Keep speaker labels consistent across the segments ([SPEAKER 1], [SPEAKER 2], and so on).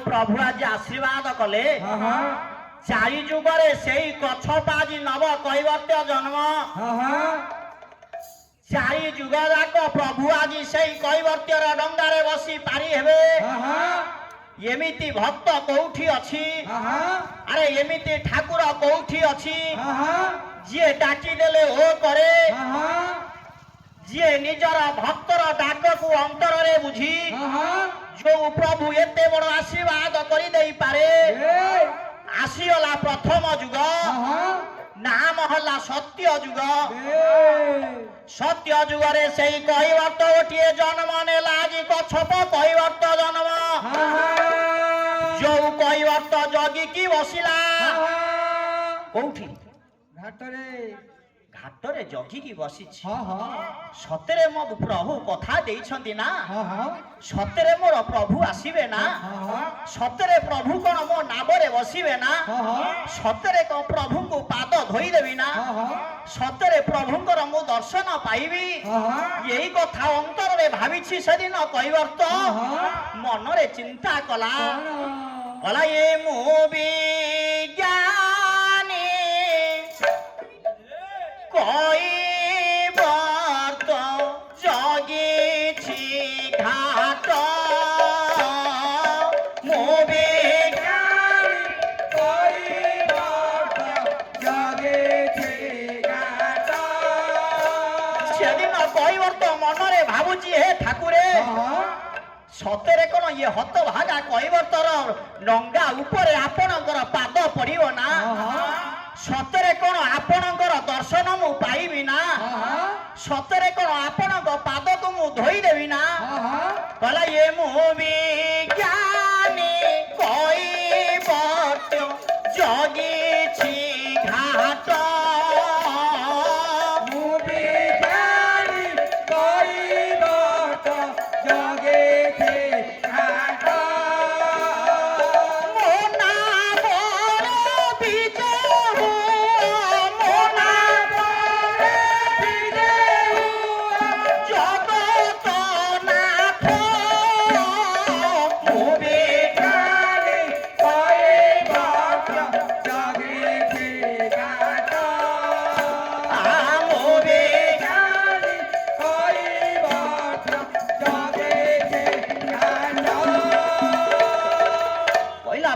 [SPEAKER 1] प्रभु आज आशीर्वाद कले चारि जुगरे सेई कच्छप आज नव कैवर्त्य जन्म चारि जुग जाक प्रभु आज सेई कैवर्त्यर डंगारे बसी पारी हेबे एमिति भक्त कोठी अछि अरे एमिति ठाकुर कोठी अछि जे डाकी देले ओ करे जे निजर भक्तर डाक को अंतर रे बुझी जो प्रभु एते बड़ आशीर्वाद करि देई पारे आसीला प्रथम जुग नाम हला सत्य जुग सत्य जुगरे सेई कैवर्त गोटे जन्म नेला आज कच्छप कैवर्त जन्म जो कैवर्त जगी की बसिला कोठी घाटरे जगिकी बसी सतरे मो प्रभु कथा देइछंती ना सतरे मोर प्रभु आसीबे ना सतरे प्रभु कोन मो नाबरे बसिबे ना सतरे को प्रभु को पाद धोई देबी ना सतरे प्रभुंकर मो दर्शन पाइबी यही कथा अंतर रे भाबिछि सेदिन कैवर्त मनरे चिंता कला कला ये मो विज्ञानी कैवर्त जगिछि घाट मो विज्ञानी कैवर्त जगिछि घाट सेदिन कैवर्त मनरे भाबुछि हे ठाकुरे सतरे कोन ये हत भागा कैवर्तर डंगा ऊपर आपणकर पाद पड़िबो ना सतरे कोन आपणकर दर्शन मु पाइबी ना सतरे कोन आपणक पाद को मु धोई देबी ना कहला ये मु विज्ञानी कैवर्त जगिछि घाट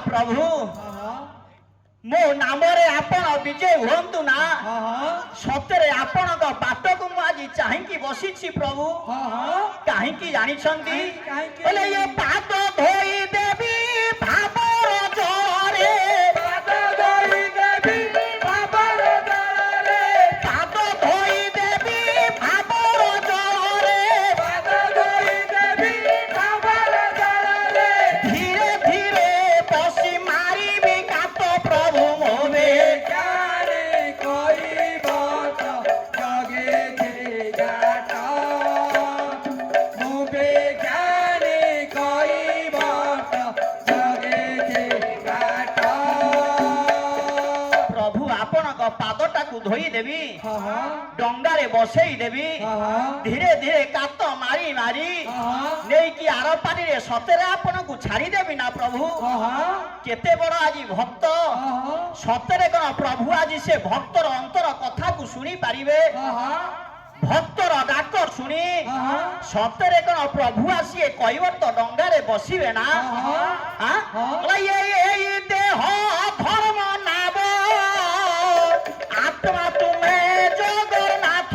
[SPEAKER 1] प्रभु मो नामरे आपण विजय हुंतु ना सतरे आपण बाट को आज चाहिकी बसी प्रभु कहीं जानी बोले ये पाद धोई देवी भावर जरे पाद धोई देवी भावर जरे पाद धोई देवी भावर जरे पाद धोई देवी भावर जरे धीरे धीरे पसी मारी भी काट प्रभु मोवे जाने कोई बात जगे थे घाट मोवे जाने कोई बात जगे थे घाट प्रभु आपण को पादटा को धोई देवी डंगारे बसई देवी धीरे धीरे काट मारी मारी नहीं कि आर पानी रे सतरे आपण को छाड़ी देवी ना प्रभु केते बड़ आज भक्त सतरे कोन प्रभु आज से भक्तर अंतर कथा को सुनी पारिबे भक्तर डाक सुनी सतरे कोन प्रभु आसी कैवर्त डंगारे बसिबे ना ये देह धर्म नाब आत्मा तुम्हें जगन्नाथ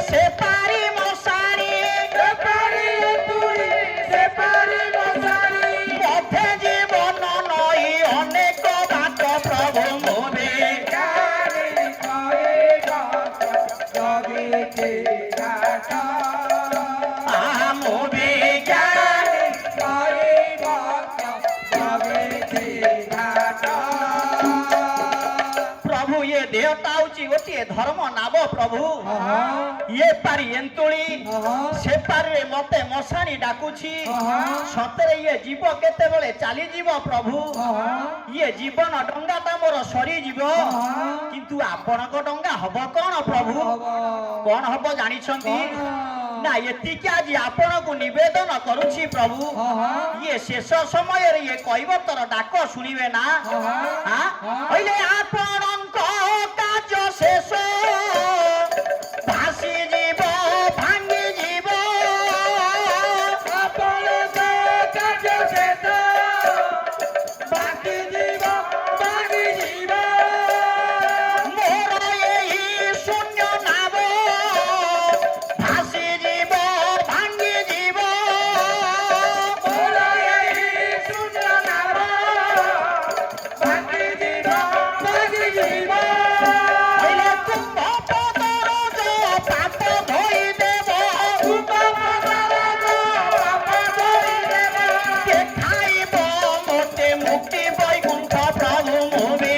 [SPEAKER 1] से पारी मसारी ଇଏ ଧର୍ମ ନାବ ପ୍ରଭୁ ଇଏ ପାରି ଏନ୍ତୁଳି ସେ ପାରିରେ ମତେ ମଶାଣି ଡାକୁଛି ସତରେ ଇଏ ଯିବ କେତେବେଳେ ଚାଲିଯିବ ପ୍ରଭୁ ଇଏ ଜୀବନ ଡଙ୍ଗାଟା ମୋର ସରିଯିବ କିନ୍ତୁ ଆପଣଙ୍କ ଡଙ୍ଗା ହବ କଣ ପ୍ରଭୁ କଣ ହବ ଜାଣିଛନ୍ତି ନା ଏତିକି ଆଜି ଆପଣଙ୍କୁ ନିବେଦନ କରୁଛି ପ୍ରଭୁ ଇଏ ଶେଷ ସମୟରେ ଇଏ କୈବର୍ତ୍ତର ଡାକ ଶୁଣିବେ ନା କହିଲେ ଆପଣଙ୍କ କାର୍ଯ୍ୟ ଶେଷ ଭାସି ଯିବ ଭାଙ୍ଗି ଯିବ
[SPEAKER 2] ଆପଣଙ୍କ କାର୍ଯ୍ୟ ଶେଷ ଭାଙ୍ଗି ଯିବ ଭାଙ୍ଗି ଯିବ
[SPEAKER 1] ମୋର ଏହି ଶୂନ୍ୟ ନାବ ଭାସି ଯିବ ଭାଙ୍ଗି ଯିବ
[SPEAKER 2] ମୋର ଏହି ଶୂନ୍ୟ ନାବ ଭାଙ୍ଗି ଯିବ ଭାଙ୍ଗି ଯିବ
[SPEAKER 1] କହିଲେ ତୁମ୍ଭ ପଦର ପାପ ଧୋଇ ଦେବ ଖାଇବ ମୋତେ ମୁକ୍ତି ବୈକୁଣ୍ଠ ପ୍ରଭୁ ମୁଭି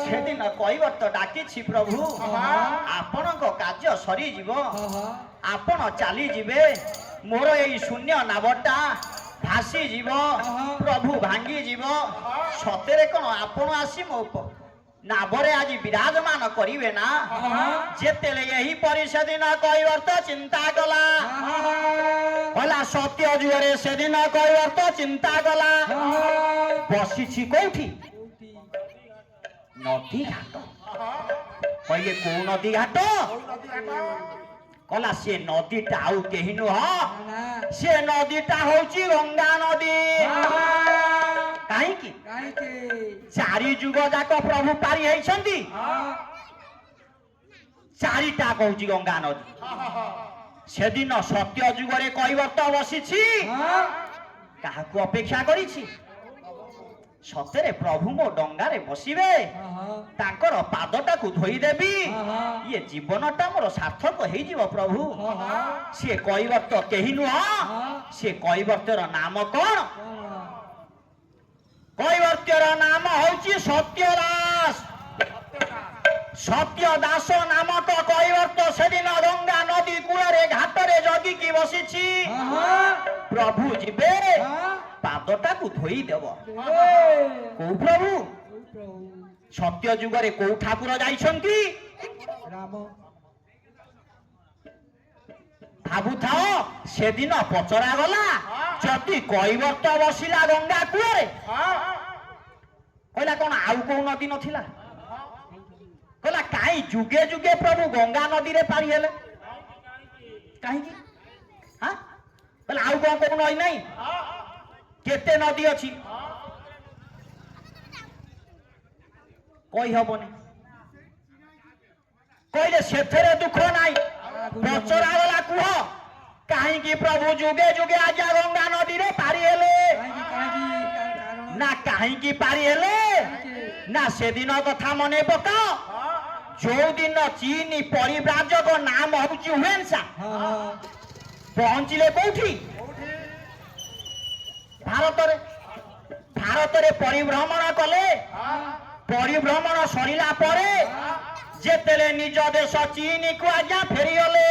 [SPEAKER 1] ସେଦିନ କୈବର୍ତ୍ତ ଡାକିଛି ପ୍ରଭୁ ଆପଣଙ୍କ କାର୍ଯ୍ୟ ସରିଯିବ ଆପଣ ଚାଲିଯିବେ ମୋର ଏଇ ଶୂନ୍ୟ ନାବଟା ଭାସିଯିବ ପ୍ରଭୁ ଭାଙ୍ଗିଯିବ ସତରେ କଣ ଆପଣ ଆସି ମୋ ନାବରେ ଆଜି ବିରାଜମାନ କରିବେ ନା ଯେତେବେଳେ ଏହିପରି ସେଦିନ କୈବର୍ତ୍ତ ଚିନ୍ତା କଲା କହିଲା ସତ୍ୟ ଯୁଗରେ ସେଦିନ କୈବର୍ତ୍ତ ଚିନ୍ତା କଲା ବସିଛି କୋଉଠି ନଦୀ ଘାଟ କହିଲେ କୋଉ ନଦୀ ଘାଟ କହିଲା ସେ ନଦୀଟା ଆଉ କେହି ନୁହଁ ସେ ନଦୀଟା ହଉଛି ଗଙ୍ଗା ନଦୀ କାହିଁକି ଚାରି ଯୁଗ ଯାକ ପ୍ରଭୁ ପାରି ହେଇଛନ୍ତି ଚାରିଟା କହୁଛି ଗଙ୍ଗା ନଦୀ ସେଦିନ ସତ୍ୟ ଯୁଗରେ କୈବର୍ତ୍ତ ବସିଛି କାହାକୁ ଅପେକ୍ଷା କରିଛି ସତରେ ପ୍ରଭୁ ମୋ ଡଙ୍ଗାରେ ବସିବେ ତାଙ୍କର ପାଦଟାକୁ ଧୋଇଦେବି ଇଏ ଜୀବନଟା ମୋର ସାର୍ଥକ ହେଇଯିବ ପ୍ରଭୁ ସିଏ କୈବର୍ତ୍ତ କେହି ନୁହଁ ସିଏ କୈବର୍ତ୍ତର ନାମ କଣ କୈବର୍ତ୍ତର ନାମ ହଉଛି ସତ୍ୟ ଦାସ ସତ୍ୟ ଦାସ ନାମକ କୈବର୍ତ୍ତ ସେଦିନ ଗଙ୍ଗା ନଦୀ କୂଳରେ ଘାଟରେ ଜଗିକି ବସିଛି ପ୍ରଭୁ ଯିବେ ପାଦଟାକୁ ଧୋଇଦେବ କୋଉ ପ୍ରଭୁ ସତ୍ୟ ଯୁଗରେ କୋଉ ଠାକୁର ଯାଇଛନ୍ତି ଭାବୁଥାଅ ସେଦିନ ପଚରା ଗଲା ଯଦି କୈବର୍ତ୍ତ ବସିଲା ଗଙ୍ଗା କୂଳରେ କହିଲା କଣ ଆଉ କୋଉ ନଦୀ ନଥିଲା କହିଲା କାହିଁ ଯୁଗେ ଯୁଗେ ପ୍ରଭୁ ଗଙ୍ଗା ନଦୀରେ ପାରି ହେଲେ କାହିଁକି କହିଲା ଆଉ କଣ କୋଉ ନଈ ନାହିଁ କେତେ ନଦୀ ଅଛି କହି ହବନି କହିଲେ ସେଥିରେ ଦୁଃଖ ନାହିଁ ପଚରା ଗଲା କୁହ କାହିଁକି ପ୍ରଭୁ ଯୁଗେ ଯୁଗେ ଆଜି ଗଙ୍ଗା ନଦୀରେ ପାରି ହେଲେ ନା କାହିଁକି ପାରି ହେଲେ ନା ସେଦିନ କଥା ମନେ ପକାଅ ଯୋଉ ଦିନ ଚୀନ ପରିବ୍ରାଜକ ନାମ ହଉଛି ହୁଏନ୍ସା ପହଞ୍ଚିଲେ କୋଉଠି ଭାରତରେ ପରିଭ୍ରମଣ କଲେ ପରିଭ୍ରମଣ ସରିଲା ପରେ ଯେତେବେଳେ ନିଜ ଦେଶ ଚୀନକୁ ଆଜ୍ଞା ଫେରିଗଲେ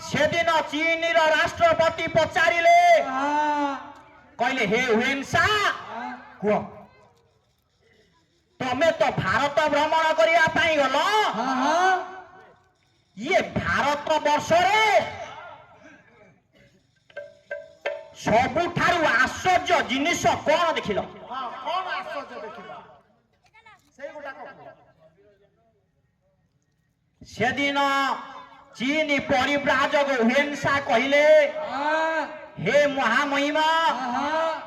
[SPEAKER 1] ସେଦିନ ଚୀନର ରାଷ୍ଟ୍ରପତି ପଚାରିଲେ କହିଲେ ହେ ହୁଏନ୍ସା କୁହ ତମେ ତ ଭାରତ ଭ୍ରମଣ କରିବା ପାଇଁ ଗଲ ଇଏ ଭାରତ ବର୍ଷରେ ସବୁଠାରୁ ଆଶ୍ଚର୍ଯ୍ୟ ଜିନିଷ କଣ ଦେଖିଲ ସେଦିନ ଚୀନ ପରିବ୍ରାଜକ ହୁଏନ୍ସା କହିଲେ हे महामहिमा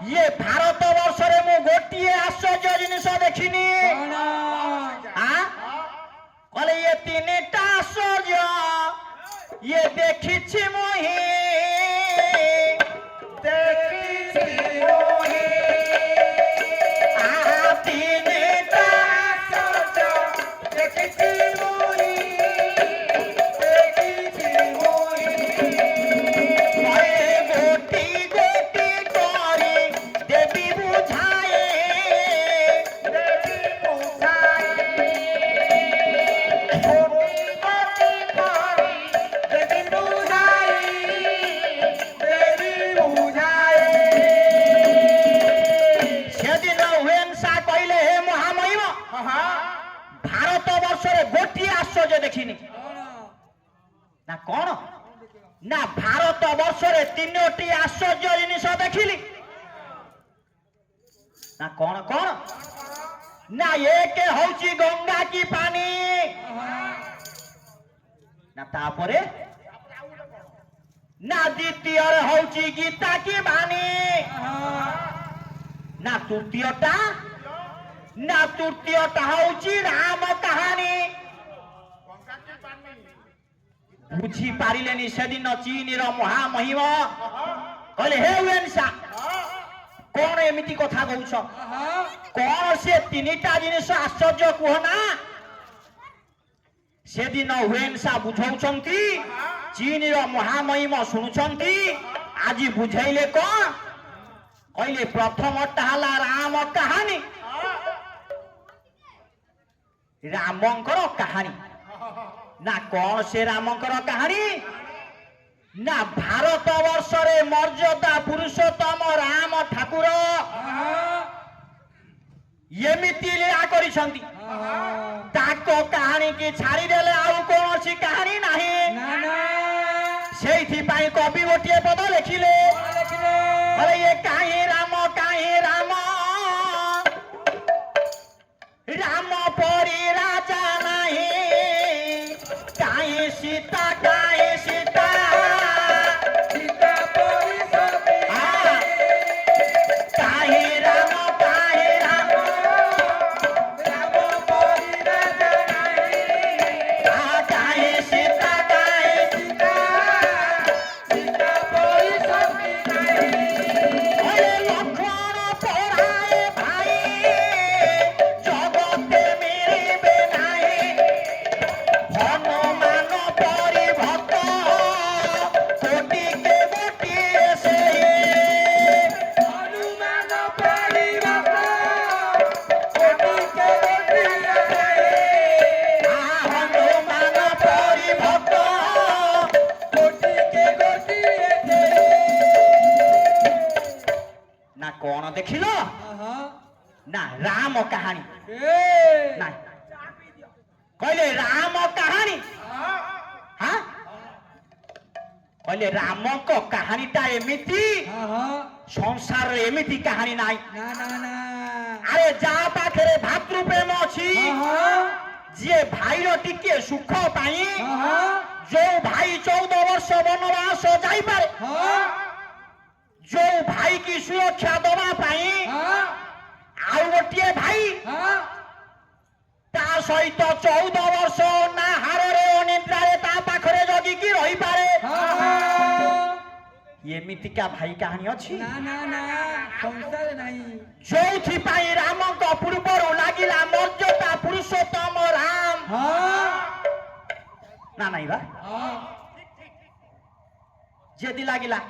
[SPEAKER 1] ये भारत वर्ष रे मु गोटिए आश्चर्य जिनिस देखिनी कहले ये तीनटा आश्चर्य ये देखिछि मोहि तीनटा आश्चर्य देखिछि मोहि ଦେଖିନି ନା କଣ ନା ଭାରତ ବର୍ଷରେ 3ଟି ଆଶ୍ଚର୍ଯ୍ୟ ଜିନିଷ ଦେଖିଲି ନା କଣ କଣ ନା ଏକ ହଉଛି ଗଙ୍ଗା କି ପାଣି ନା ତାପରେ ନା ଦ୍ୱିତୀୟରେ ହଉଛି ଗୀତା କି ବାଣୀ ନା ତୃତୀୟଟା ହଉଛି ରାମ କାହାଣୀ ବୁଝି ପାରିଲେନି ସେଦିନ ଚୀନର ମହାମହିମ କହିଲେ ହେ ୱେନ୍ସା କଣ ଏମିତି କଥା କହୁଛ କଣ ସେ 3ଟା ଜିନିଷ ଆଶ୍ଚର୍ଯ୍ୟ କୁହ ନା ସେଦିନ ୱେନ୍ସା ବୁଝଉଛନ୍ତି ଚୀନର ମହାମହିମ ଶୁଣୁଛନ୍ତି ଆଜି ବୁଝେଇଲେ କଣ କହିଲେ ପ୍ରଥମଟା ହେଲା ରାମ କାହାଣୀ ରାମଙ୍କର କାହାଣୀ ନା କଣ ସେ ରାମଙ୍କର କାହାଣୀ ନା ଭାରତ ବର୍ଷରେ ମର୍ଯ୍ୟାଦା ପୁରୁଷୋତ୍ତମ ରାମ ଠାକୁର ଏମିତି ଲୀଳା କରିଛନ୍ତି ତାଙ୍କ କାହାଣୀ କି ଛାଡ଼ିଦେଲେ ଆଉ କୌଣସି କାହାଣୀ ନାହିଁ ସେଇଥିପାଇଁ କବି ଗୋଟିଏ ପଦ ଲେଖିଲେ ଏ କାହିଁ ରାମ ରାମ ପରି ରାଜା ନାହିଁ କାହିଁ ସୀତା कौन देखिल ना राम कहानी ना कहले राम कहानी हाँ कहले राम को कहानी टा एमिति संसार एमिति कहानी नाई अरे जा पाखरे भातृ प्रेम अछि जे भाई रो टिके सुख पाई जो भाई 14 वर्ष वनवास जाई पारे जो भाई की सुरक्षा दवा पाई आउ गोटे भाई ता सहित 14 वर्ष ना हारे अनिद्रारे ता पाखरे जगी की रही पारे एमितिका भाई कहानी अछि
[SPEAKER 2] संसार नहीं
[SPEAKER 1] जोथि पाई राम को पूर्वरु लागिला मर्यादा पुरुषोत्तम राम ना नहीं बा जेदी लागिला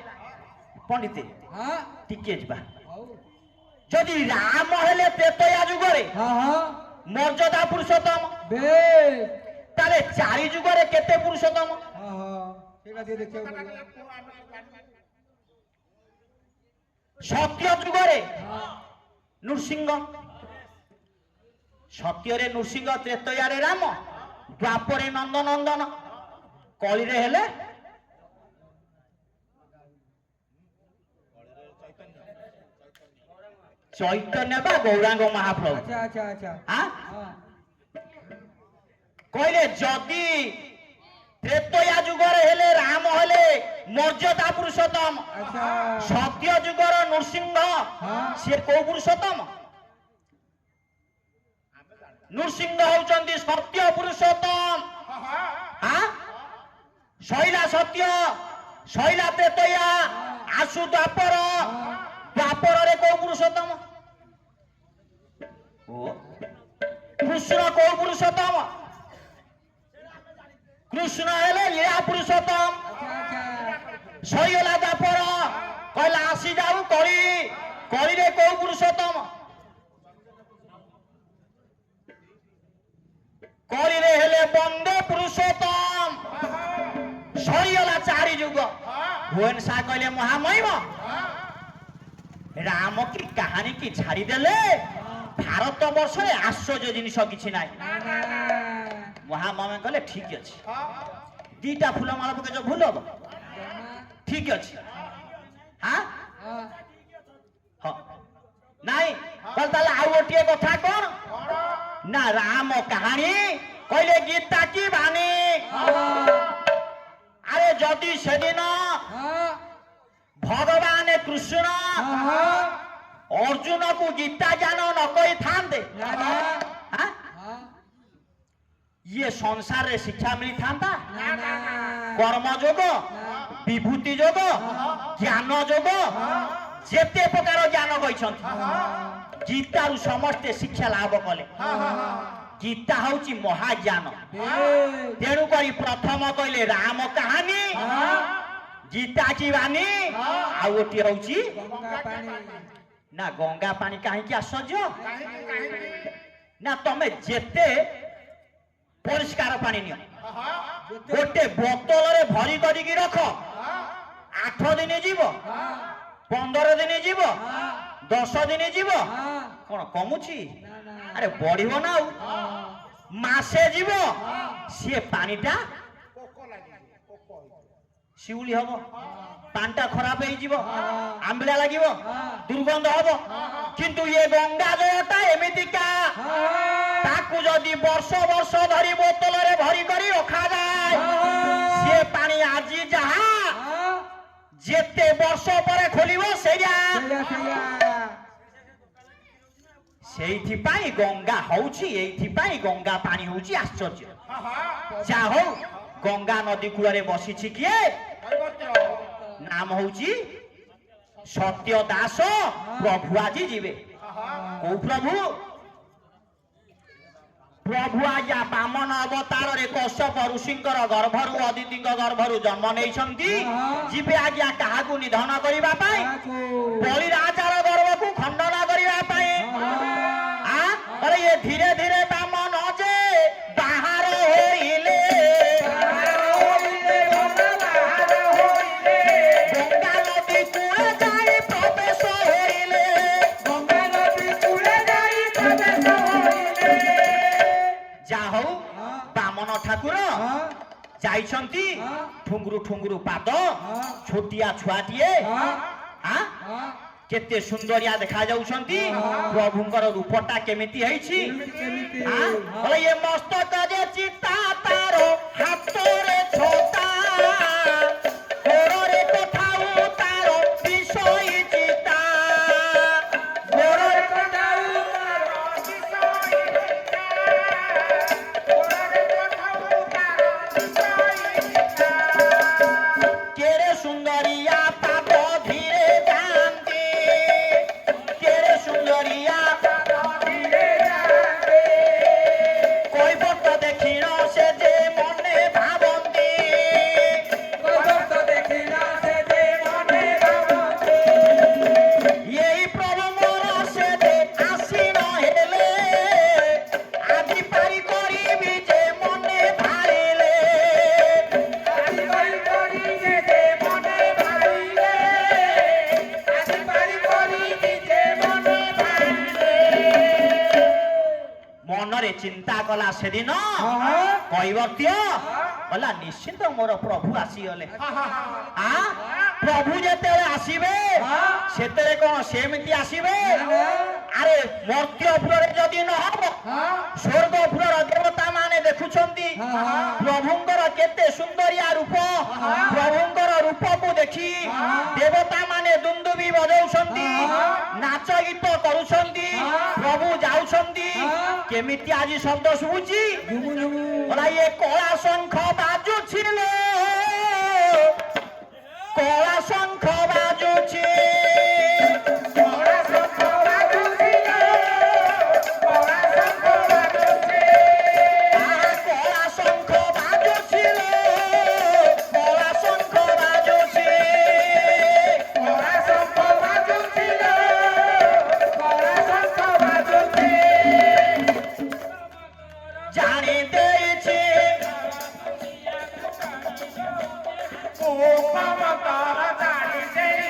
[SPEAKER 1] पंडित टिके जबा जदि राम हेले त्रेतया जुगरे मर्यादा पुरुषोत्तम ताले 4 जुगरे केते पुरुषोत्तम सत्य जुगरे नृसिंह सत्यरे नृसिंह त्रेतयारे राम द्वापरे नंदनंदन कलिरे हेले चैतन्य बा गौरांग महाप्रभु कहले जदि त्रेतया जुगरे हेले राम हेले मर्यादा पुरुषोत्तम सत्य जुगर नृसिंह से को पुरुषोत्तम नृसिंह होउचंदी सत्य पुरुषोत्तम शैला सत्य शैला त्रेतया आसु द्वापर द्वापर रे को पुरुषोत्तम कृष्ण को पुरुषोत्तम कृष्ण हेले लीला पुरुषोत्तम शैला द्वापर कहला आसी जाऊ कली कली रे को पुरुषोत्तम कली रे हेले बंदे पुरुषोत्तम शैला 4 जुग भुवन सा कहले महामहिम राम की कहानी की छाड़ी देले भारत वर्ष आश्चर्य जिनिस किछि नाई ମହାମାମେ କହିଲେ ଠିକ ଅଛି ଦିଟା ଫୁଲ ମାଳ ପକେଇଛ ଭୁଲ ହବ ଠିକ ଅଛି ହଁ ହଁ ନାଇଁ କହିଲେ ତାହେଲେ ଆଉ ଗୋଟିଏ କଥା କଣ ନା ରାମ କାହାଣୀ କହିଲେ ଗୀତା କି ବାଣୀ আরে যদি সেদিন ভগবান কৃষ্ণ অর্জুনকু গীতা জ্ঞান ন কইথান্তে ইয়ে সংসারে শিক্ষা মিলিথান্তা কর্মযোগ বিভূতি যোগ জ্ঞান যোগ যেতে প্রকার জ্ঞান কইছন্তি গীতারু সমস্তে শিক্ষা লাভ কলে গীতা হচ্ছে মহাজ্ঞান তেণু করি প্রথম কইলে রাম কাহানী গীতা কি বাণী ଆଉ ଗୋଟିଏ ହଉଛି ନା ଗଙ୍ଗା ପାଣି କାହିଁକି ଆଶ୍ଚର୍ଯ୍ୟ ନା ତମେ ଯେତେ ପରିଷ୍କାର ପାଣି ନିଅ ଗୋଟେ ବୋତଲରେ ଭରି କରିକି ରଖ 8 ଦିନ ଯିବ 15 ଦିନ ଯିବ 10 ଦିନ ଯିବ କଣ କମୁଛି আরে বড়িব না মাসে যাব সে পানিটা শিউলি হব পানটা খারাপ হয়ে যাব আম্বিলা লাগিব দুর্গন্ধ হব কিন্তু এ গঙ্গা জলটা এমিতিকা তাকু যদি বর্ষ বর্ষ ধরি বোতলরে ভরি করি রখা যায় সে পানি আজি যাহা যেতে বর্ষ পরে খোলিব সেইয়া সেইথিপাই গঙ্গা হଉଛି এইথিপাই গঙ্গা পানি হଉଛି আশ্চর্য যা হଉ গঙ্গা নদী কূଳରେ বসিছি কিଏ নাম হଉଛି সত্য দাস প্রভু আজি ଯିବେ কোউ প্রভু প্রভু আজ্ঞা বামন অবতারে কশ্যপ ঋষিଙ୍କର গর্ভରୁ অদিতিଙ୍କ ଗର୍ଭରୁ ଜନ୍ମ ନେଇଛନ୍ତି ଯିବେ ଆଜ୍ଞା କାହାକୁ ନିଧନ କରିବା ପାଇଁ ବଳି ରାଜାର ଗର୍ଭକୁ ଖଣ୍ଡନ କରିବା ପାଇଁ अरे ये धीरे धीरे बामन जे बाहर होइले गंगा नदी कूले जाई प्रवेश होइले गंगा नदी कूले जाई प्रवेश होइले जा हो बामन ठाकुर जाइछंती ठुंगुरु ठुंगुरु पाद छोटिया छुआटिए केते सुंदरिया देखा जाउछंती प्रभुंकर रूपटा केमिति हैछि बोले ये मस्तक जे चिता तारो हातरे छोटा गोरे कथाउ तारो विषय चिता गोरे कथाउ तारो विषय चिता गोरे कथाउ तारो विषय चिता केरे सुंदरिया पाद धीरे चिंता कला से दिन कैवर्त्य बोला निश्चित मोर प्रभु आसीगले प्रभु जेते आसीबे सेते कोन सेमिति आसीबे अरे मर्त्यपुर जदि न हबो स्वर्गपुर देवता माने देखुछंती प्रभुंकर केते सुंदरिया रूप प्रभुंकर रूप को देखी देवता माने दुंदुबी बजाउछंती नाच गीत करूछंती प्रभु जाउछंती केमिति आज शब्द शुभुची बोला ये कला शंख बाजुछि लो कला शंख बाजुछि कला शंख बाजुछि कला शंख बाजुछि कला शंख बाजुछि कला शंख बाजुछि कला शंख बाजुछि कला शंख बाजुछि जाने देछि ओ पावता जाने देछि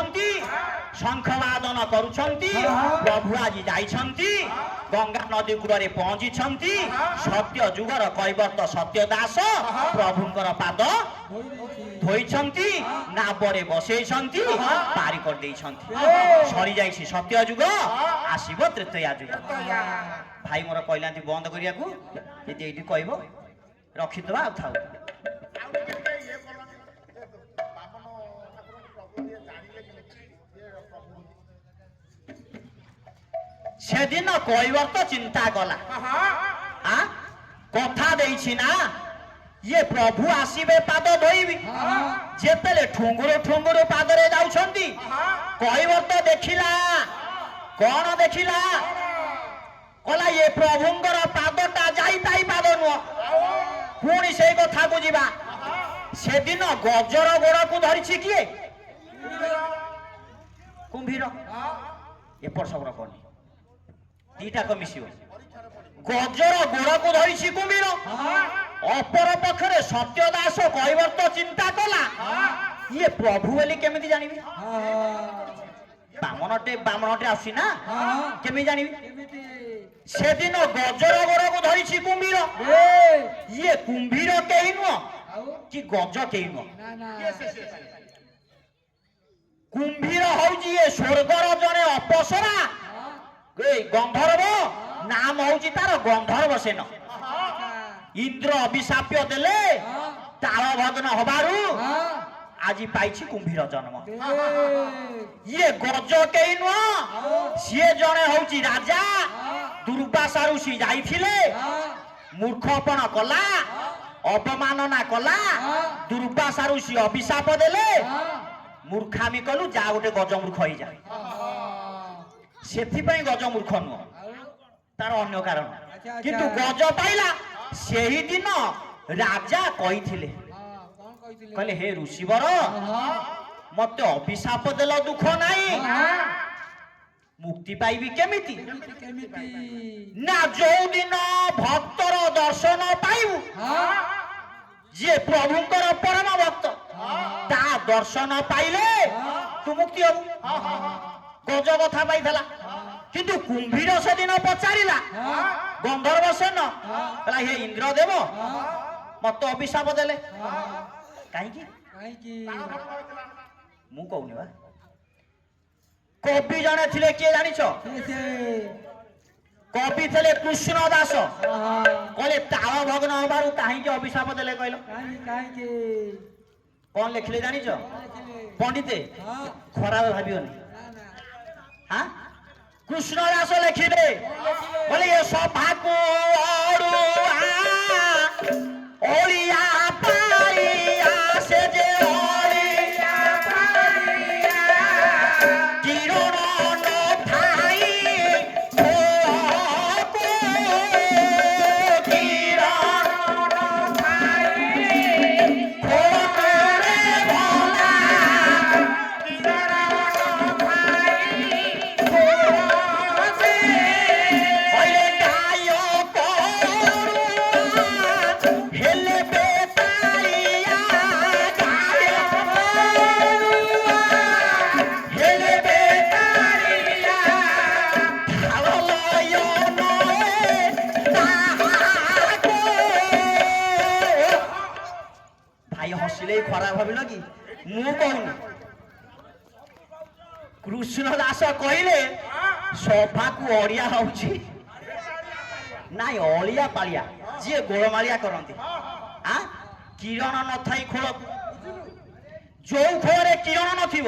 [SPEAKER 1] ଅଛନ୍ତି ଶଙ୍ଖବାଦନ କରୁଛନ୍ତି ପ୍ରଭୁ ଆଜି ଯାଇଛନ୍ତି ଗଙ୍ଗା ନଦୀ କୂଳରେ ପହଞ୍ଚିଛନ୍ତି ସତ୍ୟ ଯୁଗର କୈବର୍ତ୍ତ ସତ୍ୟ ଦାସ ପ୍ରଭୁଙ୍କର ପାଦ ଧୋଇଛନ୍ତି ନାବରେ ବସେଇଛନ୍ତି ପାରି କରିଦେଇଛନ୍ତି ସରିଯାଇଛି ସତ୍ୟ ଯୁଗ ଆସିବ ତ୍ରେତୟା ଯୁଗ ଭାଇ ମୋର କହିଲାନ୍ତି ବନ୍ଦ କରିବାକୁ ଯଦି ଏଇଠି କହିବ ରଖିଦେବା ଆଉ ଥାଉ সেদিন কইবর্ত চিন্তা কলা কথা দেইছি না ইয়ে প্রভু আসিবে পাদ ধোইবি যেতেলে ঠুঙ্গুরু ঠুঙ্গুরু পাদরে যাউছন্তি কইবর্ত দেখিলা কোন দেখিলা কলা ইয়ে প্রভুঙ্কর পাদটা যাই তাই পাদ নুহ পুଣି সেই কথা বুঝিবা সেদিন গজর গোড়কু ধরিছি কিয়ে কুম্ভীর এপট সবর কনি দিটাক মিশিব গজর গোড়কু ধরিছি কুম্ভীর অপর পক্ষরে সত্যদাস কৈবর্ত চিন্তা কলা ইয়ে প্রভু বলি কেমিতি জানিবি বামনটে আসি না কেমি জানিবি সেদিন গজর গোড়কু ধরিছি কুম্ভীর ইয়ে কুম্ভীর কেই নুহ কি গজ কেই নুহ কুম্ভীর হଉଛି ଏ ସ୍ୱର୍ଗର ଜଣେ ଅପସରା ଗନ୍ଧର୍ବ ନାମ ହଉଛି ତାର ଗନ୍ଧର୍ବ ସେନ ଇନ୍ଦ୍ର ଅଭିଶାପ୍ୟ ଦେଲେ ତାଳ ଭଗ୍ନ ହବାରୁ ଆଜି ପାଇଛି କୁମ୍ଭୀର ଜନ୍ମ ଇଏ ଗଜ କେହି ନୁହଁ ସିଏ ଜଣେ ହଉଛି ରାଜା ଦୁର୍ବାସା ଋଷି ଯାଇଥିଲେ ମୂର୍ଖପଣ କଲା ଅବମାନନା କଲା ଦୁର୍ବାସା ଋଷି ଅଭିଶାପ ଦେଲେ ମୂର୍ଖାମି କଲୁ ଯା ଗୋଟେ ଗଜମୂର୍ଖ ହେଇଯା ସେଥିପାଇଁ ଗଜମୂର୍ଖ ନୁହଁ ତାର ଅନ୍ୟ କାରଣ କିନ୍ତୁ ଗଜ ପାଇଲା ସେହି ଦିନ ରାଜା କହିଥିଲେ କହିଲେ ହେ ଋଷିବର ମତେ ଅଭିଶାପ ଦେଲ ଦୁଃଖ ନାହିଁ ମୁକ୍ତି ପାଇବି କେମିତି ନା ଯୋଉ ଦିନ ଭକ୍ତର ଦର୍ଶନ ପାଇବୁ ଯିଏ ପ୍ରଭୁଙ୍କର ପରମ ଭକ୍ତ ତା ଦର୍ଶନ ପାଇଲେ ତୁ ମୁକ୍ତି ହବୁ ଗଜ କଥା ପାଇଥିଲା କିନ୍ତୁ କୁମ୍ଭୀର ସେଦିନ ପଚାରିଲା ଗନ୍ଧର୍ବ ସେନ କହିଲା ହେ ଇନ୍ଦ୍ର ଦେବ ମତେ ଅଭିଶାପ ଦେଲେ କାହିଁକି ମୁଁ କହୁନି ବା କବି ଜଣେ ଥିଲେ କିଏ ଜାଣିଛ କବି ଥିଲେ କୃଷ୍ଣ ଦାସ କହିଲେ ତାଳ ଭଗ୍ନ ହବାରୁ କାହିଁକି ଅଭିଶାପ ଦେଲେ କହିଲ କଣ ଲେଖିଲେ ଜାଣିଛ ପଣ୍ଡିତେ ଖରାପ ଭାବିବନି কৃষ্ণ দাস লেখিলে বলে এ সভাকু অড়িয়া পাইয়া সে যে অড়িয়া পাইয়া কিরণ নথাই কিরণ নথাই খোরে ভোলা কিরণ ଖରାପ ଭାବିଲ କି ମୁଁ କହୁନି କୃଷ୍ଣ ଦାସ କହିଲେ ସଭାକୁ ଅଳିଆ ହଉଛି ନାଇଁ ଅଳିଆ ପାଳିଆ ଯିଏ ଗୋଳମାଳିଆ କରନ୍ତି କିରଣ ନଥାଇ ଖୋଳକୁ ଯୋଉ ଖୋଳରେ କିରଣ ନଥିବ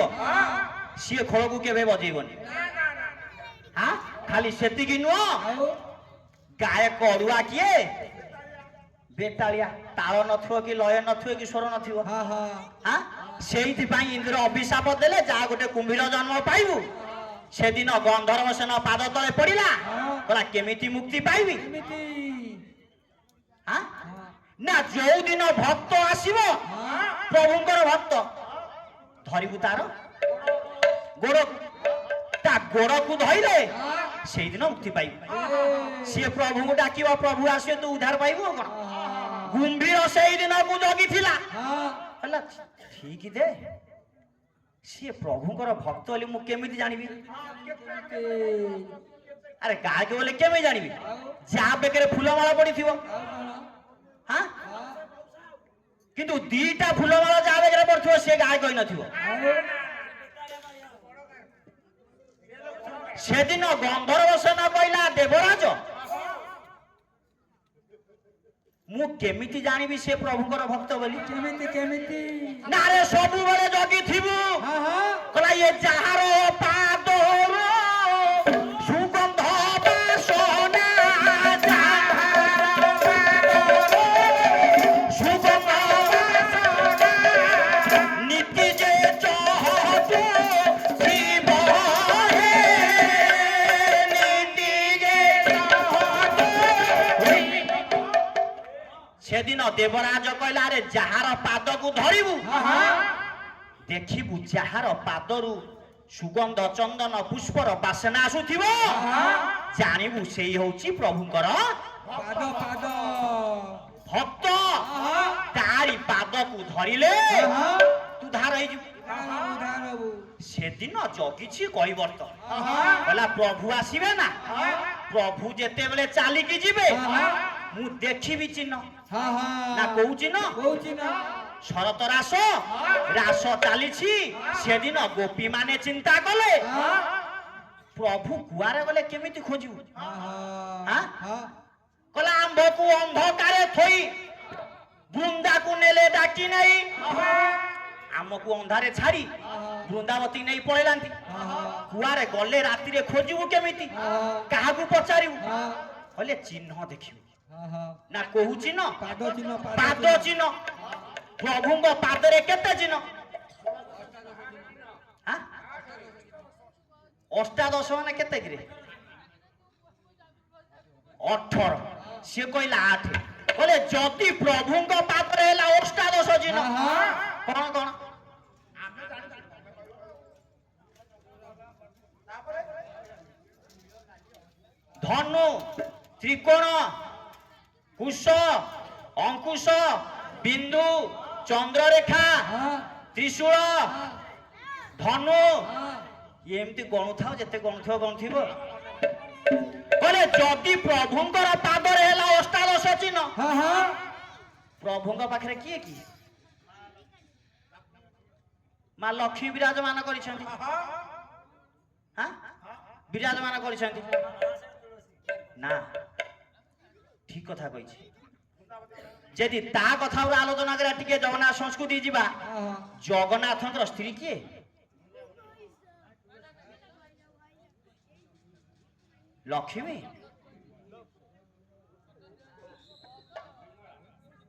[SPEAKER 1] ସିଏ ଖୋଳକୁ କେବେ ବଜେଇବନି ଖାଲି ସେତିକି ନୁହଁ ଗାୟକ ଅଡୁଆ କିଏ ବେତାଳିଆ ତାଳ ନଥିବ କି ଲୟ ନଥିବ କି ସ୍ୱର ନଥିବ ସେଇଥିପାଇଁ ଇନ୍ଦ୍ର ଅଭିଶାପ ଦେଲେ ଯାହା ଗୋଟେ କୁମ୍ଭୀର ଜନ୍ମ ପାଇବୁ ସେଦିନ ଗନ୍ଧର୍ବ ସେନ ପାଦ ତଳେ ପଡିଲା କହିଲା କେମିତି ମୁକ୍ତି ପାଇବି ନା ଯୋଉ ଦିନ ଭକ୍ତ ଆସିବ ପ୍ରଭୁଙ୍କର ଭକ୍ତ ଧରିବୁ ତାର ଗୋଡ ତା ଗୋଡକୁ ଧଇଲେ ସେଇଦିନ ମୁକ୍ତି ପାଇବୁ ସିଏ ପ୍ରଭୁଙ୍କୁ ଡାକିବ ପ୍ରଭୁ ଆସିବେ ତୁ ଉଦ୍ଧାର ପାଇବୁ କଣ କୁମ୍ଭୀର ସେଇ ଦିନକୁ ଜଗିଥିଲା ହେଲା ଠିକ ଦେ ସିଏ ପ୍ରଭୁଙ୍କର ଭକ୍ତ ବୋଲି ମୁଁ କେମିତି ଜାଣିବି?
[SPEAKER 2] କେତେ
[SPEAKER 1] ଆରେ ଗାଁକେ ଗଲେ କେମିତି ଜାଣିବି?
[SPEAKER 2] ଆଉ
[SPEAKER 1] ଯାହା ବେକରେ ଫୁଲମାଳ ପଡିଥିବ।
[SPEAKER 2] ଆଉ କଣ
[SPEAKER 1] ହଁ
[SPEAKER 2] ହଁ
[SPEAKER 1] କିନ୍ତୁ ଦିଟା ଫୁଲମାଳ ଯାହା ବେକରେ ପଡିଥିବ ସିଏ ଗାଁ କହିନଥିବ।
[SPEAKER 2] ଆଉ
[SPEAKER 1] ସେଦିନ ଗନ୍ଧର୍ବ ସେନ କହିଲା ଦେବରାଜ ମୁଁ କେମିତି ଜାଣିବି ସେ ପ୍ରଭୁଙ୍କର ଭକ୍ତ ବୋଲି?
[SPEAKER 2] କେମିତି କେମିତି
[SPEAKER 1] ନା ରେ ସବୁବେଳେ ଜଗିଥିବୁ।
[SPEAKER 2] ହଁ ହଁ
[SPEAKER 1] କହିଲା ଏ ଯାହାର ପାଦରୁ ସୁଗନ୍ଧ ବାସନା ଯାହାର ପାଦରୁ ସୁଗନ୍ଧ ବାସନା ନୀତି ଯେ ଚହଟୁ ଥିବ ହେ ନୀତି ଯେ ଚହଟୁ ସେଦିନ ଦେବରାଜ କହିଲା ଆରେ ଯାହାର ପାଦକୁ ଧରିବୁ
[SPEAKER 2] ହଁ ହଁ
[SPEAKER 1] ଦେଖିବୁ ଯାହାର ପାଦରୁ ସୁଗନ୍ଧ ଚନ୍ଦନ ପୁଷ୍ପର ବାସନା ଆସୁଥିବ ଜାଣିବୁ ସେଇ ହଉଛି ପ୍ରଭୁଙ୍କର
[SPEAKER 2] ପାଦ ପାଦ
[SPEAKER 1] ଭକ୍ତ।
[SPEAKER 2] ହଁ
[SPEAKER 1] ତାରି ପାଦକୁ ଧରିଲେ
[SPEAKER 2] ହଁ
[SPEAKER 1] ତୁ ଧାର ହେଇଯିବୁ।
[SPEAKER 2] ଧାରବୁ
[SPEAKER 1] ସେଦିନ ଜଗିଛି କୈବର୍ତ୍ତ
[SPEAKER 2] ହଁ
[SPEAKER 1] କହିଲା ପ୍ରଭୁ ଆସିବେ ନା? ପ୍ରଭୁ ଯେତେବେଳେ ଚାଲିକି ଯିବେ ମୁଁ ଦେଖିବି ଚିହ୍ନ।
[SPEAKER 2] ହଁ
[SPEAKER 1] ନା
[SPEAKER 2] ହଁ
[SPEAKER 1] କୋଉ ଚିହ୍ନ?
[SPEAKER 2] କହୁଛି ନା
[SPEAKER 1] ଶରତ ରାସ ରାସ ଚାଲିଛି। ସେଦିନ ଗୋପୀ ମାନେ ଚିନ୍ତା କଲେ
[SPEAKER 2] ହଁ
[SPEAKER 1] ପ୍ରଭୁ କୁଆରେ ଗଲେ କେମିତି ଖୋଜିବୁ?
[SPEAKER 2] ହଁ
[SPEAKER 1] ହଁ?
[SPEAKER 2] ହଁ
[SPEAKER 1] କହିଲା ଆମ୍ଭକୁ ଅନ୍ଧକାରେ ଥୋଇ ବୃନ୍ଦାକୁ ନେଲେ ଡାକି ନେଇ ଆମକୁ ଅନ୍ଧାରେ ଛାଡି ବୃନ୍ଦାବତୀ ନେଇ ପଳେଇଲାନ୍ତି। କୁଆରେ ଗଲେ ରାତିରେ ଖୋଜିବୁ କେମିତି? କାହାକୁ ପଚାରିବୁ? କହିଲେ ଚିହ୍ନ ଦେଖିବୁ। ନା କୋଉ ଚିହ୍ନ?
[SPEAKER 2] ପାଦ ଚିହ୍ନ
[SPEAKER 1] ପାଦ ଚିହ୍ନ। ପ୍ରଭୁଙ୍କ ପାଦରେ କେତେ ଚିହ୍ନ? ଆଁ? ଅଷ୍ଟାଦଶ ମାନେ କେତେ କିରେ? 18। ସିଏ କହିଲା 8। କହିଲେ ଯଦି ପ୍ରଭୁଙ୍କ ପାଦରେ ହେଲା ଅଷ୍ଟାଦଶ ଚିହ୍ନ କଣ କଣ? ଧନୁ, ତ୍ରିକୋଣ, କୁଶ, ଅଙ୍କୁଶ, ବିନ୍ଦୁ, ଚନ୍ଦ୍ରରେଖା, ତ୍ରିଶୂଳ, ଧନୁ ଏମିତି ଗଣୁଥାଉ ଯେତେ ଗଣୁଥିବ ଗଣୁଥିବ। କହିଲେ ଯଦି ପ୍ରଭୁଙ୍କର ପାଦରେ ହେଲା ଅଷ୍ଟାଦଶ ଚିହ୍ନ ପ୍ରଭୁଙ୍କ ପାଖରେ କିଏ କି? ମା ଲକ୍ଷ୍ମୀ ବିରାଜମାନ କରିଛନ୍ତି। ହଁ ବିରାଜମାନ କରିଛନ୍ତି ନା ଠିକ କଥା କହିଛି। ଯଦି ତା କଥା ଉପରେ ଆଲୋଚନା କରିବା ଟିକେ ଜଗନ୍ନାଥ ସଂସ୍କୃତି ଯିବା। ଜଗନ୍ନାଥଙ୍କର ସ୍ତ୍ରୀ କିଏ? ଲକ୍ଷ୍ମୀ।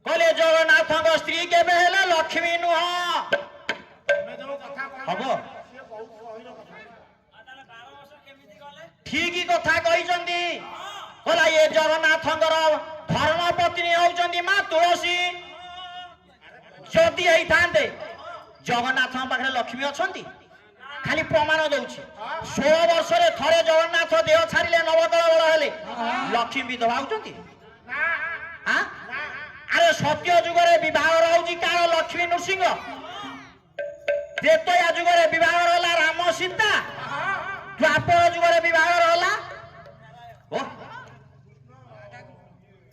[SPEAKER 1] କହିଲେ ଜଗନ୍ନାଥଙ୍କ ସ୍ତ୍ରୀ କେବେ ହେଲେ ଲକ୍ଷ୍ମୀ ନୁହଁ। ହବ ଠିକ କଥା କହିଛନ୍ତି। କହିଲା ଏ ଜଗନ୍ନାଥଙ୍କର ଧର୍ମ ପତ୍ନୀ ହଉଛନ୍ତି ମା ତୁଳସୀ। ଯଦି ହେଇଥାନ୍ତେ ଜଗନ୍ନାଥଙ୍କ ପାଖରେ ଲକ୍ଷ୍ମୀ ଅଛନ୍ତି ଖାଲି ପ୍ରମାଣ ଦଉଛି। 16 ବର୍ଷରେ ଥରେ ଜଗନ୍ନାଥ ଦେହ ଛାଡ଼ିଲେ ନବକଳ ବେଳ ହେଲେ ଲକ୍ଷ୍ମୀ ବିଧବା ହଉଛନ୍ତି? ଆରେ ସତ୍ୟ ଯୁଗରେ ବିବାହର ହଉଛି କାଳ ଲକ୍ଷ୍ମୀ ନୃସିଂହ। ତ୍ରେତୟା ଯୁଗରେ ବିବାହର ହେଲା ରାମ ସୀତା। ଦ୍ୱାପର ଯୁଗରେ ବିବାହର ହେଲା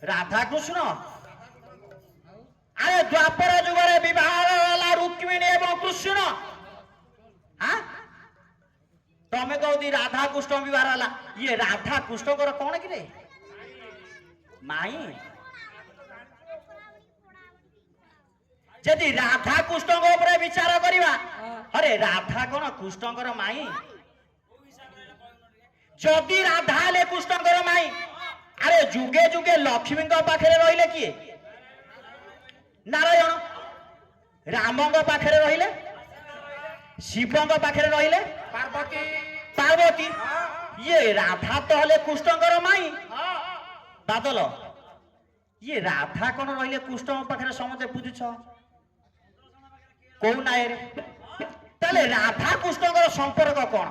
[SPEAKER 1] ରାଧା କୃଷ୍ଣ। ଆରେ ଦ୍ୱାପର ଯୁଗରେ ବିବାହର ହେଲା ରୁକ୍ମିଣୀ ଏବଂ କୃଷ୍ଣ। ତମେ କହୁଛି ରାଧା କୃଷ୍ଣ ବିବାହ ହେଲା। ଇଏ ରାଧା କୃଷ୍ଣଙ୍କର କଣ କିରେ ମାଇଁ? ଯଦି ରାଧା କୃଷ୍ଣଙ୍କ ଉପରେ ବିଚାର କରିବା ଆରେ ରାଧା କଣ କୃଷ୍ଣଙ୍କର ମାଇଁ? ଯଦି ରାଧା ହେଲେ କୃଷ୍ଣଙ୍କର ମାଇଁ ଆରେ ଯୁଗେ ଯୁଗେ ଲକ୍ଷ୍ମୀଙ୍କ ପାଖରେ ରହିଲେ କିଏ? ନାରାୟଣ। ରାମଙ୍କ ପାଖରେ ରହିଲେ, ଶିବଙ୍କ ପାଖରେ ରହିଲେ ପାର୍ବତୀ। ଇଏ ରାଧା ତ ହେଲେ କୃଷ୍ଣଙ୍କର ମାଇଁ। ବାଦଲ ଇଏ ରାଧା କଣ ରହିଲେ କୃଷ୍ଣଙ୍କ ପାଖରେ ସମସ୍ତେ ପୂଜୁଛ କୋଉ ନାୟରେ? ତାହେଲେ ରାଧା କୃଷ୍ଣଙ୍କର ସମ୍ପର୍କ କଣ?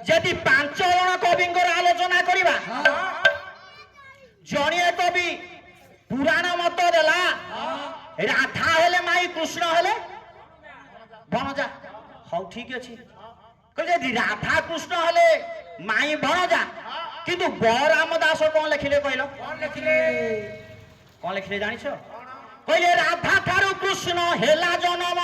[SPEAKER 1] ଯଦି 5 ଜଣ କବିଙ୍କର ଆଲୋଚନା କରିବା ଜଣିଏ କବି ପୁରାଣ ମତ ଦେଲା ରାଧା ହେଲେ ମାଇ কৃষ্ণ হলে বনজা হও ঠিক আছে যদি রাধা কৃষ্ণ হলে মাই বনজা কিন্তু বলরাম দাস কোন লেখিলে কইল
[SPEAKER 2] কোন লেখিলে
[SPEAKER 1] কোন লেখিলে জানিছ কইলে রাধা ঠারু কৃষ্ণ হেলা জনম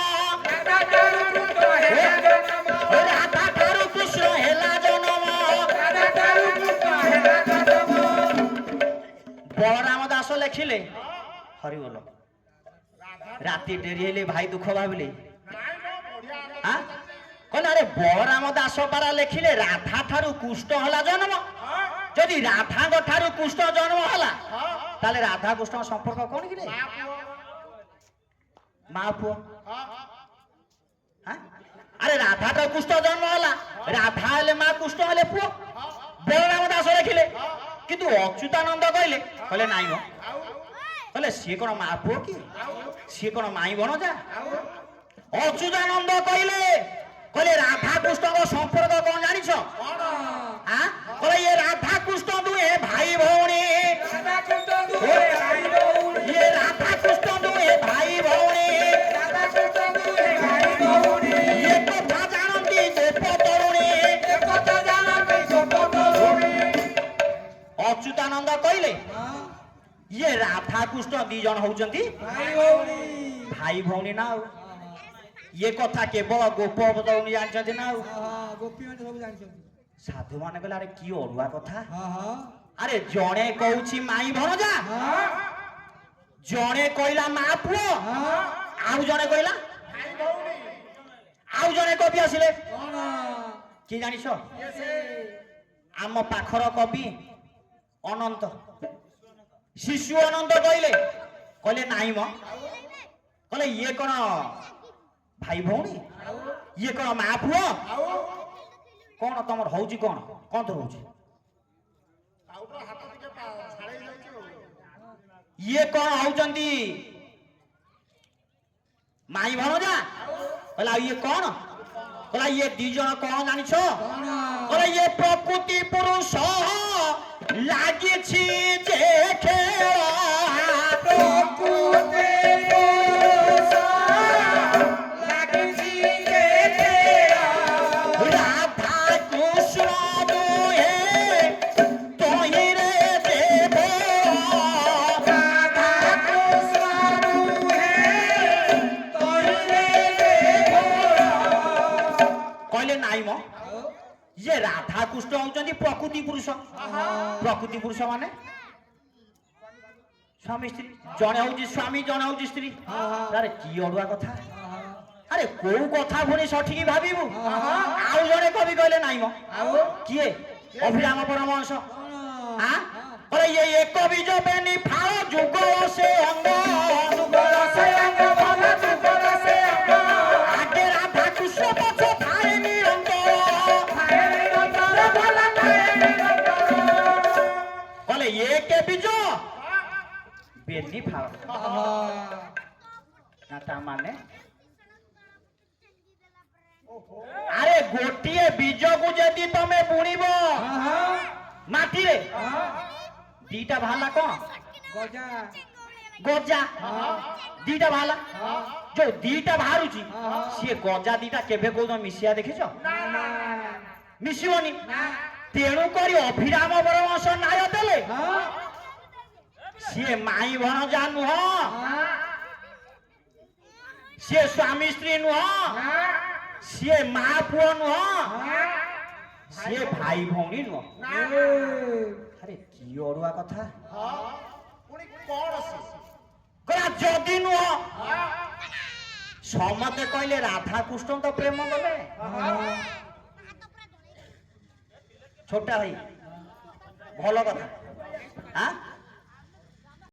[SPEAKER 2] রাধা ঠারু কৃষ্ণ হেলা জনম
[SPEAKER 1] রাধা ঠারু কৃষ্ণ হেলা জনম
[SPEAKER 2] রাধা ঠারু কৃষ্ণ হেলা জনম
[SPEAKER 1] বলরাম দাস লেখিলে হরি বল রাতি ডেরি হলে ভাই দুঃখ ভাবলি কন আরে বলরাম দাস পারা লেখিলে রাধা ঠারু কৃষ্ণ হলা জন্ম যদি রাধাঙ্গ ঠারু কৃষ্ণ জন্ম হলা তাহলে রাধা কৃষ্ণ সম্পর্ক কোন কি রে মা পুଅ আরে রাধা তো কৃষ্ণ জন্ম হলা রাধা হলে মা কৃষ্ণ হলে পুଅ বলরাম দাস লেখিলে কিন্তু অচ্যুতানন্দ কইলে কইলে নাই গো কইলে সে কোন মা পুଅ কি সে কোন মাই বনজা অচ্যুতানন্দ কইলে কইলে রাধা কৃষ্ণ সম্পর্ক কোন জানিছ হ্যাঁ কইলে এ রাধা কৃষ্ণ দুয়ে ভাই ভৌণী
[SPEAKER 2] রাধা কৃষ্ণ দুয়ে ভাই ভৌণী
[SPEAKER 1] এ রাধা কৃষ্ণ দুয়ে ভাই ভৌণী
[SPEAKER 2] রাধা কৃষ্ণ দুয়ে ভাই ভৌণী
[SPEAKER 1] এ কথা জানন্তি গোপ তরুণী
[SPEAKER 2] এ কথা জানন্তি গোপ তরুণী
[SPEAKER 1] অচ্যুতানন্দ কইলে ইয়ে রাধা কৃষ্ণ ଦି ଜଣ ହଉଛନ୍ତି
[SPEAKER 2] ଭାଇ ଭଉଣୀ
[SPEAKER 1] ଭାଇ ଭଉଣୀ ନା ଆଉ ଇଏ କଥା କେବଳ ଗୋପ ତରୁଣୀ ଜାଣିଛନ୍ତି ନା ଆଉ
[SPEAKER 2] ଗୋପୀ ମାନେ ସବୁ ଜାଣିଛନ୍ତି
[SPEAKER 1] ସାଧୁ ମାନେ କହିଲେ ଆରେ କି ଅଡୁଆ କଥା
[SPEAKER 2] ହଁ ହଁ
[SPEAKER 1] ଆରେ ଜଣେ କହୁଛି ମାଇ ଭଣଜା
[SPEAKER 2] ହଁ
[SPEAKER 1] ଜଣେ କହିଲା ମା ପୁଅ
[SPEAKER 2] ହଁ
[SPEAKER 1] ଆଉ ଜଣେ କହିଲା ଆଉ ଜଣେ କବି ଆସିଲେ
[SPEAKER 2] କଣ
[SPEAKER 1] କି ଜାଣିଛ
[SPEAKER 2] କିଏ ସେ
[SPEAKER 1] ଆମ ପାଖର କବି ଅନନ୍ତ ଶିଶୁ ଅନନ୍ତ କହିଲେ କହିଲେ ନାଇଁ ମ କହିଲେ ଇଏ କଣ ଭାଇ ଭଉଣୀ ଇଏ କଣ ମା ପୁଅ କଣ ତମର ହଉଛି କଣ କଣ ତ ହଉଛି ଇଏ କଣ ହଉଛନ୍ତି ମାଇ ଭଣଜା କହିଲା ଇଏ କଣ କହିଲା ଇଏ ଦି ଜଣ କଣ ଜାଣିଛ
[SPEAKER 2] କଣ
[SPEAKER 1] କହିଲା ଇଏ ପ୍ରକୃତି ପୁରୁଷ ଲାଗିଛି ଯେ ଖେଳ
[SPEAKER 2] ପ୍ରକୃତି ପୁରୁଷ ଲାଗିଛି ଯେ ଖେଳ
[SPEAKER 1] রাধা কৃষ্ণ দুহে তহিরে দেব
[SPEAKER 2] রাধা কৃষ্ণ দুহে তহিরে দেব
[SPEAKER 1] কইলে নাই ম ইয়ে রাধা কৃষ্ণ হচ্ছেন প্রকৃতি পুরুষ প্রকৃতি পুরুষ মানে স্বামী স্ত্রী জনে হচ্ছে স্বামী জনে হচ্ছে স্ত্রী আরে কি অড়ুয়া কথা আরে কোউ কথা পুনি সঠিক ভাবিবু আউ জনে কবি কইলে নাই ম কিয়ে অভিরাম পরমহংস হ্যাঁ বলে ইয়ে এক বীজ বেনি ফাও যুগল সে অঙ্গ
[SPEAKER 2] যুগল সে অঙ্গ ভাল যুগল সে অঙ্গ
[SPEAKER 1] আগে রাধা কৃষ্ণ পছ ধারে নিরন্তর
[SPEAKER 2] ধারে নিরন্তর ভাল ধারে নিরন্তর
[SPEAKER 1] বলে এক বীজ বেনি ফাও না তা মানে আরে গোটিয়ে বীজকু যদি তুমি বুଣିব মাটিরে দিটা ভালা কোন
[SPEAKER 2] গজা
[SPEAKER 1] গজা দিটা ভালা যে দিটা বাহারুছি সিଏ গজা দিটা কেবে কোন মিশিয়া দেখিছ
[SPEAKER 2] না না
[SPEAKER 1] মিশিবনি
[SPEAKER 2] না
[SPEAKER 1] তেণু করি অভিরাম পরমহংস ন্যায় দেলে
[SPEAKER 2] হ্যাঁ
[SPEAKER 1] সিଏ মাই ভଣଜା ନୁହଁ ସିଏ ସ୍ୱାମୀ ସ୍ତ୍ରୀ ନୁହଁ ସିଏ ମା ପୁଅ ନୁହଁ ସିଏ ଭାଇ ଭଉଣୀ ନୁହଁ ଆରେ କି ଅଡୁଆ କଥା କହିଲା ଯଦି ନୁହଁ ସମସ୍ତେ କହିଲେ ରାଧା କୃଷ୍ଣ ତ ପ୍ରେମ କଲେ ଛୋଟା ଭାଇ ଭଲ କଥା